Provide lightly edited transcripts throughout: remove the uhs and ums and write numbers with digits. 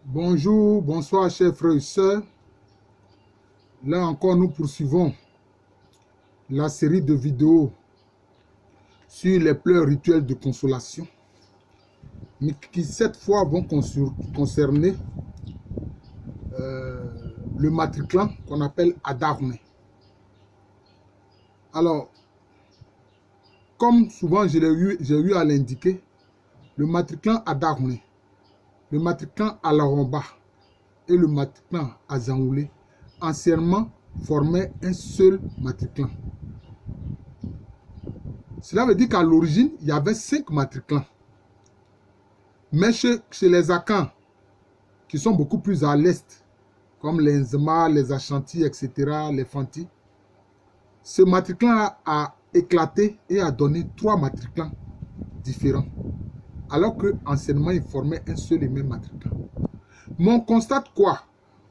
Bonjour, bonsoir chers frères et sœurs. Là encore, nous poursuivons la série de vidéos sur les pleurs rituels de consolation, mais qui cette fois vont concerner le matriclan qu'on appelle Adarune. Alors, comme souvent j'ai eu à l'indiquer, le matriclan Adarune, le matriclan Alaromba et le matriclan Azangoulé anciennement formaient un seul matriclan. Cela veut dire qu'à l'origine, il y avait 5 matriclans. Mais chez les Akans, qui sont beaucoup plus à l'est, comme les Nzema, les Ashanti, etc., les Fanti, ce matriclan a éclaté et a donné 3 matriclans différents. Alors qu'anciennement, ils formaient un seul et même matriclan. Mais on constate quoi?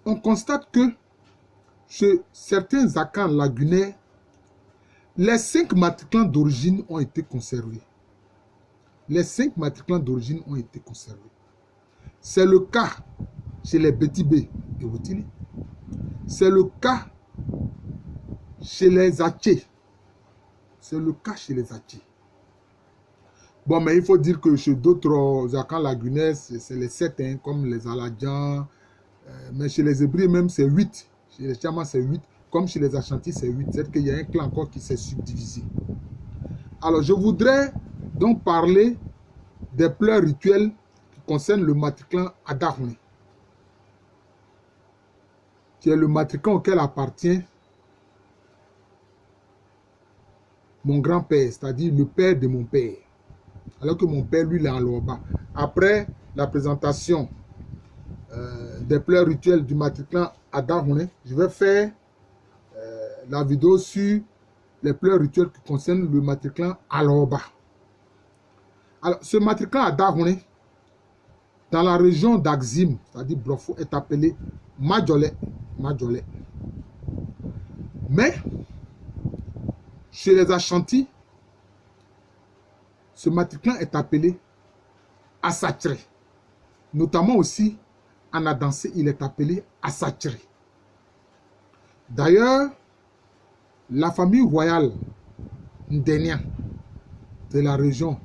On constate que chez certains Akans lagunaires, les 5 matriclans d'origine ont été conservés. Les 5 matriclans d'origine ont été conservés. C'est le cas chez les Betibé et Wotili. C'est le cas chez les Atché. C'est le cas chez les Atché. Bon, mais il faut dire que chez d'autres Akans lagunaires, c'est les 7, hein, comme les Aladjan. Mais chez les Hébreux même, c'est 8. Chez les Chamas, c'est 8. Comme chez les Ashanti, c'est 8. C'est qu'il y a un clan encore qui s'est subdivisé. Alors, je voudrais donc parler des pleurs rituels qui concernent le matriclan Adarune, qui est le matriclan auquel appartient mon grand-père, c'est-à-dire le père de mon père. Alors que mon père, lui, il est en Loba. Après la présentation des pleurs rituels du matriclan Adarune, je vais faire la vidéo sur les pleurs rituels qui concernent le matriclan Aloba. Alors, ce matriclan Adarune, dans la région d'Axim, c'est-à-dire Brofo, est appelé Madjolé. Mais, chez les Ashanti, ce matriclan est appelé Asachre. Notamment aussi, en Adansé, il est appelé Asachre. D'ailleurs, la famille royale Ndénian de la région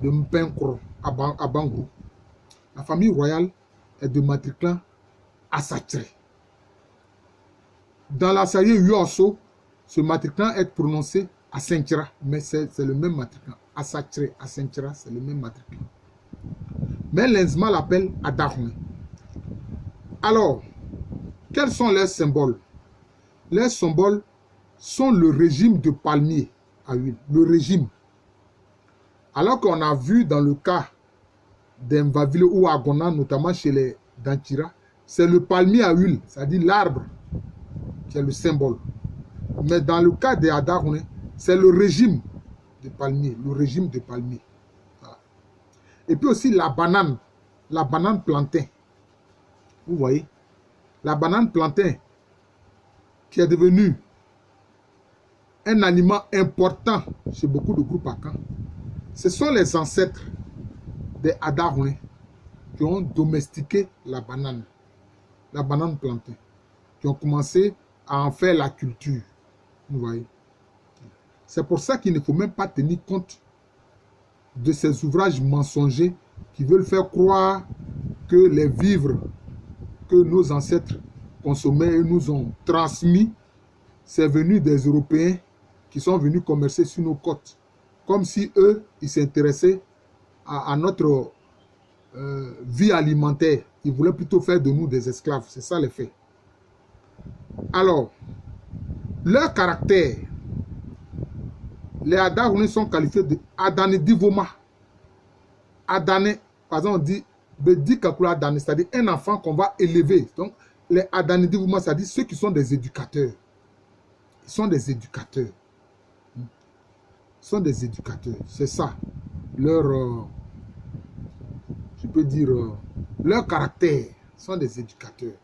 de Mpenkro à Bangou, la famille royale est de matriclan Asachre. Dans la série Yosso, ce matriclan est prononcé Asenchra, mais c'est le même matriclan. Asachre, Asenchra, c'est le même matriclan. Mais l'Enzma l'appelle Adarune. Alors, quels sont leurs symboles? Les symboles sont le régime de palmier à huile. Le régime. Alors qu'on a vu dans le cas d'Mvavile ou Agona, notamment chez les Dantira, c'est le palmier à huile, c'est-à-dire l'arbre qui est le symbole. Mais dans le cas des Adarune, c'est le régime de palmier, le régime de palmier. Voilà. Et puis aussi la banane plantain. Vous voyez, la banane plantain qui est devenue un aliment important chez beaucoup de groupes Akans. Ce sont les ancêtres des Adarune qui ont domestiqué la banane plantain, qui ont commencé à en faire la culture. Vous voyez. C'est pour ça qu'il ne faut même pas tenir compte de ces ouvrages mensongers qui veulent faire croire que les vivres que nos ancêtres consommaient et nous ont transmis, c'est venu des Européens qui sont venus commercer sur nos côtes. Comme si eux, ils s'intéressaient à notre vie alimentaire. Ils voulaient plutôt faire de nous des esclaves. C'est ça les faits. Alors, leur caractère, les Adarune sont qualifiés de Adane Divoma. Adane, par exemple, on dit Bedi Kakula Adane, c'est-à-dire un enfant qu'on va élever. Donc, les Adane Divoma, c'est-à-dire ceux qui sont des éducateurs. Ils sont des éducateurs. Ils sont des éducateurs. C'est ça. Leur, je peux dire, leur caractère. Ils sont des éducateurs.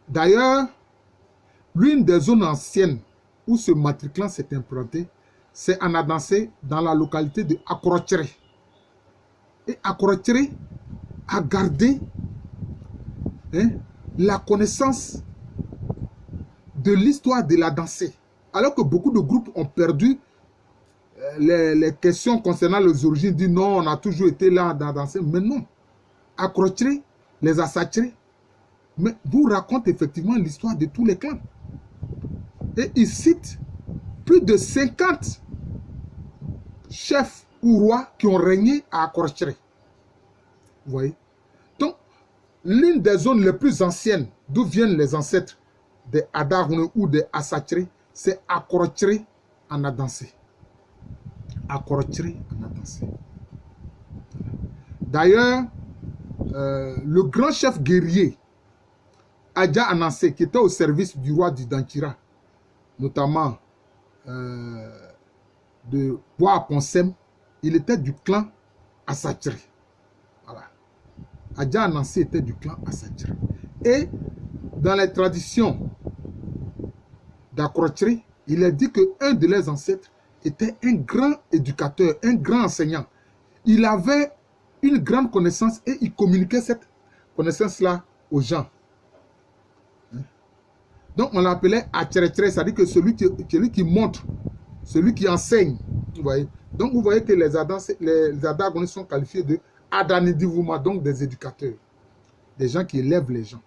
D'ailleurs, l'une des zones anciennes où ce matriclan s'est implanté, c'est en Adansé, dans la localité de Akorochere. Et Akorochere à garder la connaissance de l'histoire de la dansée. Alors que beaucoup de groupes ont perdu les questions concernant les origines, disent non, on a toujours été là dans la dansée. Mais non. Akrochre, les Asachre, mais vous raconte effectivement l'histoire de tous les clans. Et il cite plus de 50 chefs ou rois qui ont régné à Akrochre. Vous voyez? Donc, l'une des zones les plus anciennes d'où viennent les ancêtres des Adarune ou des Asachre, c'est Akrochre en Adansé. Akrochre en Adansé. D'ailleurs, le grand chef guerrier Adja Anansé, qui était au service du roi du Dankira, notamment de Bois Ponsem, il était du clan Asachre. Voilà. Adja Anansé était du clan Asachre. Et dans les traditions d'Akrochre, il est dit qu'un de leurs ancêtres était un grand éducateur, un grand enseignant. Il avait une grande connaissance et il communiquait cette connaissance-là aux gens. Donc on l'appelait Atcheretre, c'est-à-dire que celui qui montre, celui qui enseigne. Vous voyez? Donc vous voyez que les Adagonis sont qualifiés de Adanidivuma, donc des éducateurs, des gens qui élèvent les gens.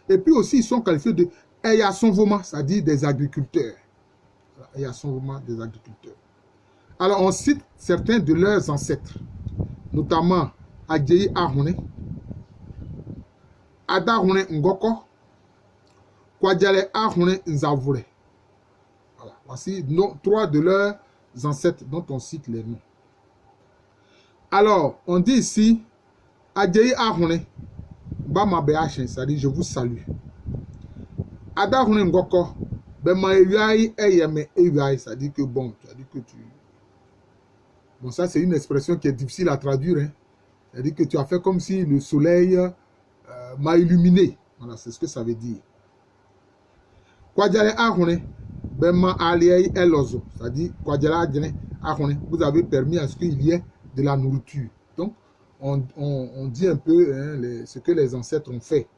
Et puis aussi ils sont qualifiés de Eyasonvoma, c'est-à-dire des agriculteurs. Eyasonvoma, des agriculteurs. Alors on cite certains de leurs ancêtres, notamment Adjeyi Ahune, Adarune Ngoko, Kwadjale Ahune Nzavure. Voilà. Voici trois de leurs ancêtres dont on cite les noms. Alors, on dit ici, Adjeyi Ahune, Bama Beachen, c'est-à-dire je vous salue. Adarune Ngoko, Bema Eyuaï Eyeme Eyuaï, c'est-à-dire que bon, c'est-à-dire que tu... Bon, ça c'est une expression qui est difficile à traduire. Hein. C'est-à-dire que tu as fait comme si le soleil m'a illuminé. Voilà, c'est ce que ça veut dire. Kwadjale Ahune, Bema Aliei Elozo, c'est-à-dire Kwadjale Ahune, vous avez permis à ce qu'il y ait de la nourriture. Donc, on dit un peu ce que les ancêtres ont fait.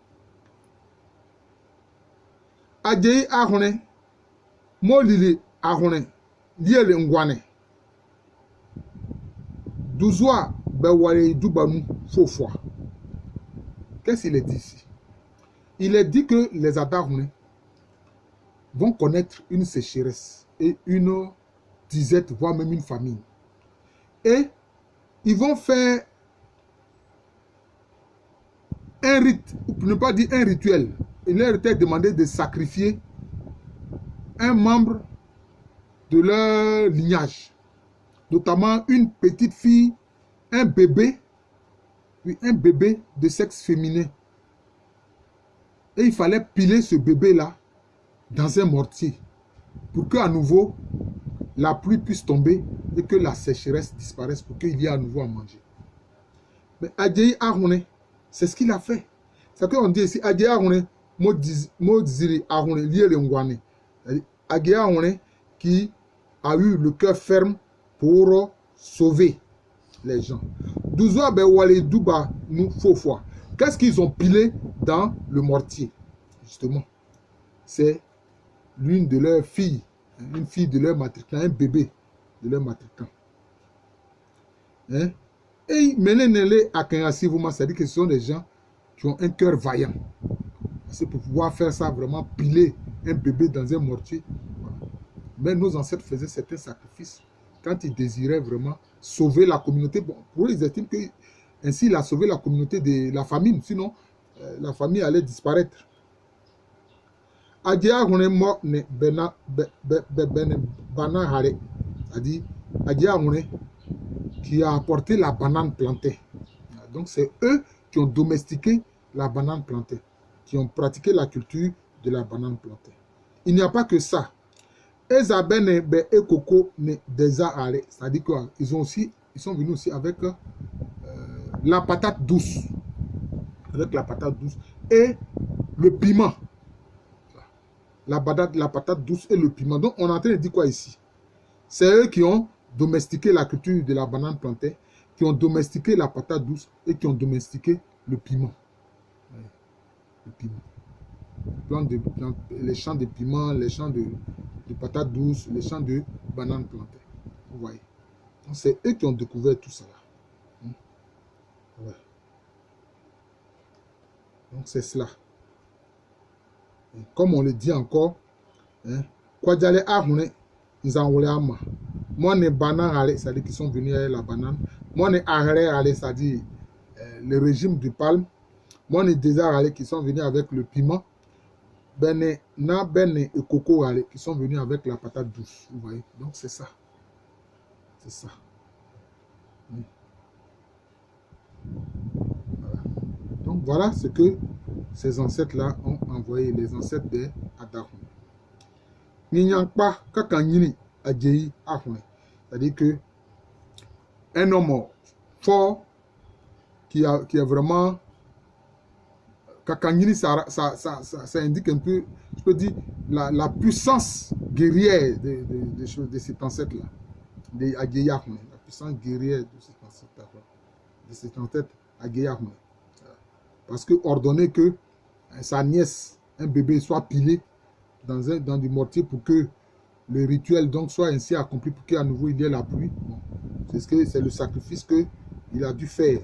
Adjeyi Ahune, Molili Ahune, Liele Ngwane, Douzoa Bewale Dubanu Fofwa. Qu'est-ce qu'il est dit ici? Il est dit que les Adarune vont connaître une sécheresse et une disette, voire même une famine. Et ils vont faire un rite, pour ne pas dire un rituel. Il leur était demandé de sacrifier un membre de leur lignage, notamment une petite fille, un bébé de sexe féminin. Et il fallait piler ce bébé-là dans un mortier pour qu'à nouveau la pluie puisse tomber et que la sécheresse disparaisse pour qu'il y ait à nouveau à manger. Mais Adjeyi Ahune, c'est ce qu'il a fait. C'est ce qu'on dit ici, Adjeyi Ahune, Modziri Ahune, Liele Ngwane. Adjeyi Ahune qui a eu le cœur ferme pour sauver les gens. Douzoa Bewale Duba nous Fofwa. Qu'est-ce qu'ils ont pilé dans le mortier? Justement, c'est l'une de leurs filles, une fille de leur matriquant, un bébé de leur matriquant. Hein? Et Menenele Akanyasivuma, c'est-à-dire que ce sont des gens qui ont un cœur vaillant. C'est pour pouvoir faire ça, vraiment piler un bébé dans un mortier. Voilà. Mais nos ancêtres faisaient certains sacrifices quand ils désiraient vraiment sauver la communauté. Bon, pour eux, ils estiment que ainsi il a sauvé la communauté de la famine, sinon la famille allait disparaître. Adjeyi Ahune mo ne bana hare, c'est-à-dire Adjeyi Ahune qui a apporté la banane plantée. Donc c'est eux qui ont domestiqué la banane plantée, qui ont pratiqué la culture de la banane plantée. Il n'y a pas que ça. Ezabene be ekoko ne deza hare, c'est-à-dire qu'ils sont venus aussi avec la patate douce. Avec la patate douce et le piment. La patate douce et le piment. Donc, on est en train de dire quoi ici? C'est eux qui ont domestiqué la culture de la banane plantée, qui ont domestiqué la patate douce et qui ont domestiqué le piment. Ouais, le piment. Les champs de piment, les champs de patates douces, les champs de bananes plantées. Vous voyez. C'est eux qui ont découvert tout cela. Ouais. Donc c'est cela. Et comme on le dit encore, quoi d'aller à nous avons moi les bananes, c'est-à-dire qu'ils sont venus avec la banane. Moi les arrêts, c'est-à-dire le régime du palme. Moi les déserts qui sont venus avec le piment. Ben et coco qui sont venus avec la patate douce. Vous voyez. Donc c'est ça. C'est ça. Oui. Voilà. Donc voilà ce que ces ancêtres-là ont envoyé, les ancêtres des Adahun. Ninyangpa kakanyini adjeyi ahun. C'est-à-dire que un homme fort qui est vraiment kakanyini, ça indique un peu, je peux dire, la puissance guerrière de cet ancêtre-là. De Adjeyi ahun. La puissance guerrière de cet ancêtre-là. De cet ancêtre Adjeyi ahun. Parce que ordonner que sa nièce, un bébé, soit pilé dans du mortier pour que le rituel donc soit ainsi accompli, pour qu'à nouveau il y ait la pluie. Bon, c'est le sacrifice qu'il a dû faire.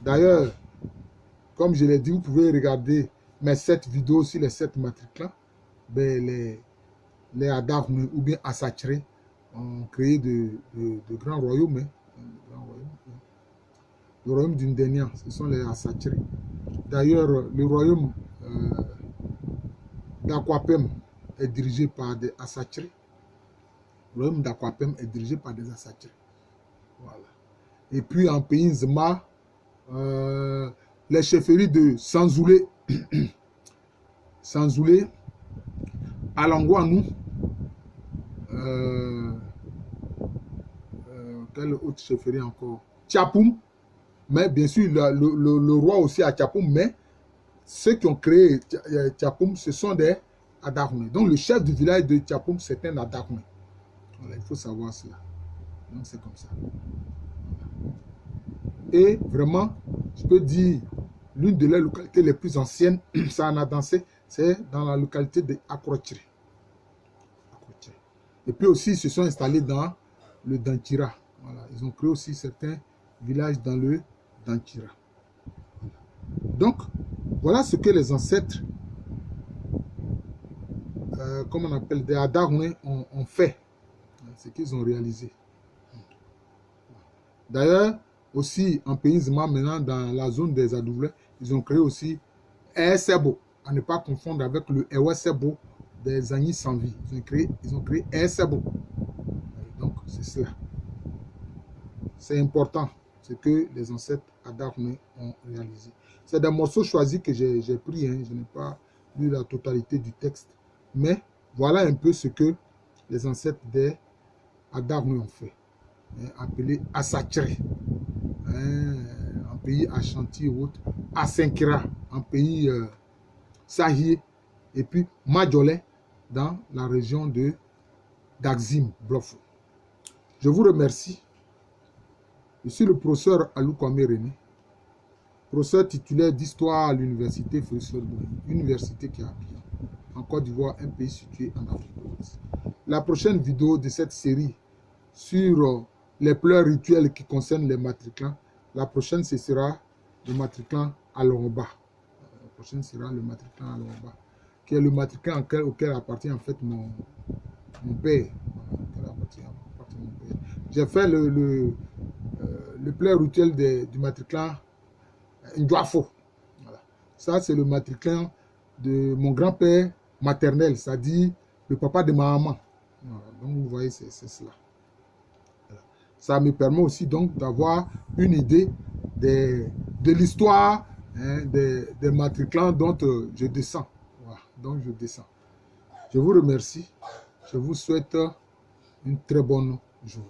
D'ailleurs, comme je l'ai dit, vous pouvez regarder mes 7 vidéos sur les 7 matriques-là. Ben, les Adahun ou bien Asachre ont créé de grands royaumes. Le royaume d'Indénia, ce sont les Asachre. D'ailleurs, le royaume d'Akwapem est dirigé par des Asachre. Le royaume d'Akwapem est dirigé par des Asachre. Voilà. Et puis en pays Nzema, les chefferies de Sanzoulé, Sanzoulé, Alangouanou, quelle autre chefferie encore? Tchapoum. Mais bien sûr, le roi aussi à Tchapoum, mais ceux qui ont créé Tchapoum, ce sont des Adahun. Donc le chef du village de Tchapoum, c'est un Adahun. Voilà, il faut savoir cela. Donc c'est comme ça. Et vraiment, je peux dire, l'une de les localités les plus anciennes, ça en a dansé, c'est dans la localité de Akrochre. Et puis aussi, ils se sont installés dans le Dantira. Voilà, ils ont créé aussi certains villages dans le Dantira. Donc, voilà ce que les ancêtres, comme on appelle des Adahun, ont fait. Ce qu'ils ont réalisé. D'ailleurs, aussi en pays Nzema, maintenant dans la zone des Adouvlets, ils ont créé aussi Sebo, à ne pas confondre avec le Sebo des Agnis sans vie. Ils ont créé Sebo. Donc, c'est cela. C'est important, ce que les ancêtres Adahun ont réalisé. C'est des morceaux choisis que j'ai pris, hein. Je n'ai pas lu la totalité du texte. Mais voilà un peu ce que les ancêtres des Adahun ont fait. Appelé Asachre, en pays Ashanti ou autre, Asenkira, en pays Sahie, et puis Majolé, dans la région de d'Axim, Blofo. Je vous remercie. Je suis le professeur Alou Kwame René, professeur titulaire d'histoire à l'université Félix Faure-Boulay, université qui est à Abidjan, en Côte d'Ivoire, un pays situé en Afrique de l'Ouest. La prochaine vidéo de cette série sur les pleurs rituels qui concernent les matriclans, la prochaine ce sera le matriclan Alomba. La prochaine sera le matriclan Alomba, qui est le matriclan auquel appartient en fait mon père. J'ai fait le pleur rituel du matriclan Ndouafo. Voilà. Ça, c'est le matriclan de mon grand-père maternel, c'est-à-dire le papa de ma maman. Voilà. Donc, vous voyez, c'est cela. Voilà. Ça me permet aussi donc d'avoir une idée de l'histoire, hein, des matriclans dont je descends. Voilà. Donc, je descends. Je vous remercie. Je vous souhaite une très bonne journée.